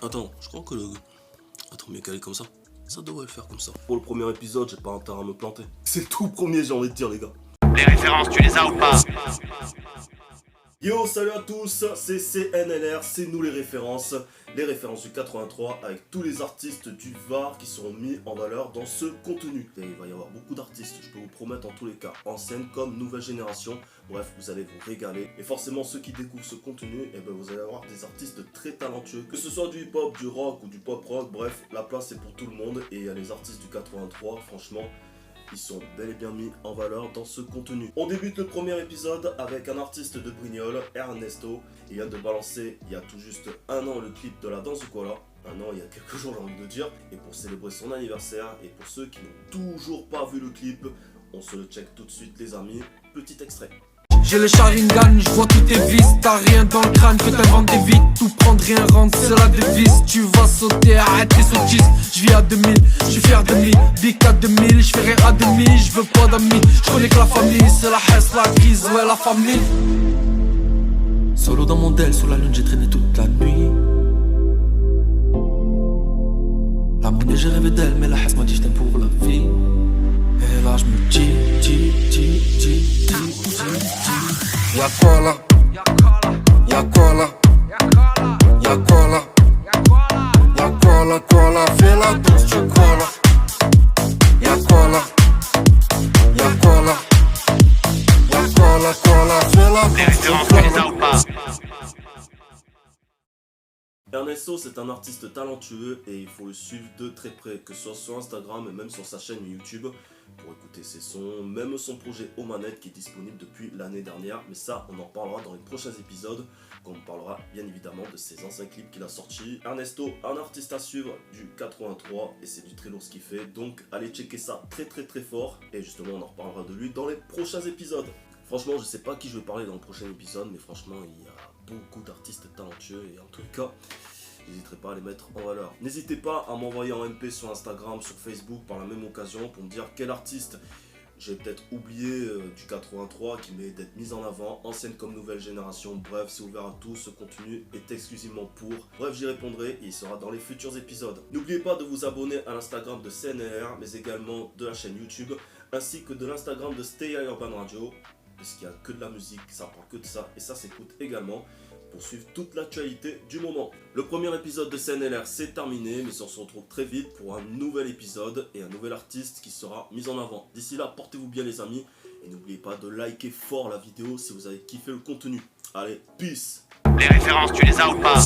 Attends, je crois que le... Attends, mais calé comme ça devrait le faire comme ça. Pour le premier épisode, j'ai pas intérêt à me planter. C'est le tout premier, j'ai envie de dire, les gars. Les références, tu les as ou pas? Yo, salut à tous, c'est CNLR, c'est nous les références du 83 avec tous les artistes du Var qui seront mis en valeur dans ce contenu. Et il va y avoir beaucoup d'artistes, je peux vous promettre en tous les cas, anciennes comme nouvelle génération. Bref, vous allez vous régaler. Et forcément, ceux qui découvrent ce contenu, eh ben, vous allez avoir des artistes très talentueux. Que ce soit du hip-hop, du rock ou du pop-rock, bref, la place est pour tout le monde. Et les artistes du 83, franchement, ils sont bel et bien mis en valeur dans ce contenu. On débute le premier épisode avec un artiste de Brignoles, Ernesto. Il vient de balancer il y a tout juste un an le clip de la danse du koala. Un an, il y a quelques jours, j'ai envie de dire. Et pour célébrer son anniversaire, et pour ceux qui n'ont toujours pas vu le clip, on se le check tout de suite les amis. Petit extrait. J'ai le Sharingan, je vois tous tes vis. T'as rien dans le crâne, que t'inventes des vies. Tout prendre, rien rendre, c'est la devise. Tu vas sauter, arrête tes sottises. Je vis à 2000, je suis fier de mi. Big à 2000, je fais rire à demi. Je veux pas d'amis, je connais que la famille. C'est la hesse, la crise, ouais la famille. Solo dans mon del, sous la lune j'ai traîné toute la nuit. La monnaie j'ai rêvé d'elle, mais la hesse m'a dit je t'aime pour la vie. Et là je me dis. Y'a quoi là? Y'a quoi là? Y'a quoi là? Y'a quoi là? Fais la danse du koala. Y'a quoi là? Y'a quoi là? Y'a quoi là? Fais la danse Les références, tu les as ou pas? Ernesto, c'est un artiste talentueux et il faut le suivre de très près, que ce soit sur Instagram et même sur sa chaîne YouTube pour écouter ses sons, même son projet aux manettes qui est disponible depuis l'année dernière. Mais ça, on en reparlera dans les prochains épisodes, quand on parlera bien évidemment de ses anciens clips qu'il a sortis. Ernesto, un artiste à suivre du 83 et c'est du très lourd ce qu'il fait, donc allez checker ça très fort et justement on en reparlera de lui dans les prochains épisodes. Franchement, je sais pas qui je vais parler dans le prochain épisode, mais franchement, il y a beaucoup d'artistes talentueux et en tout cas, n'hésiterez pas à les mettre en valeur. N'hésitez pas à m'envoyer en MP sur Instagram, sur Facebook par la même occasion pour me dire quel artiste j'ai peut-être oublié du 83 qui mérite d'être mis en avant, ancienne comme nouvelle génération. Bref, c'est ouvert à tous, ce contenu est exclusivement pour. Bref, j'y répondrai et il sera dans les futurs épisodes. N'oubliez pas de vous abonner à l'Instagram de CNLR, mais également de la chaîne YouTube, ainsi que de l'Instagram de Stay Urban Radio. Parce qu'il n'y a que de la musique, ça parle que de ça et ça s'écoute également pour suivre toute l'actualité du moment. Le premier épisode de CNLR c'est terminé, mais on se retrouve très vite pour un nouvel épisode et un nouvel artiste qui sera mis en avant. D'ici là, portez-vous bien les amis et n'oubliez pas de liker fort la vidéo si vous avez kiffé le contenu. Allez, peace! Les références, tu les as ou pas?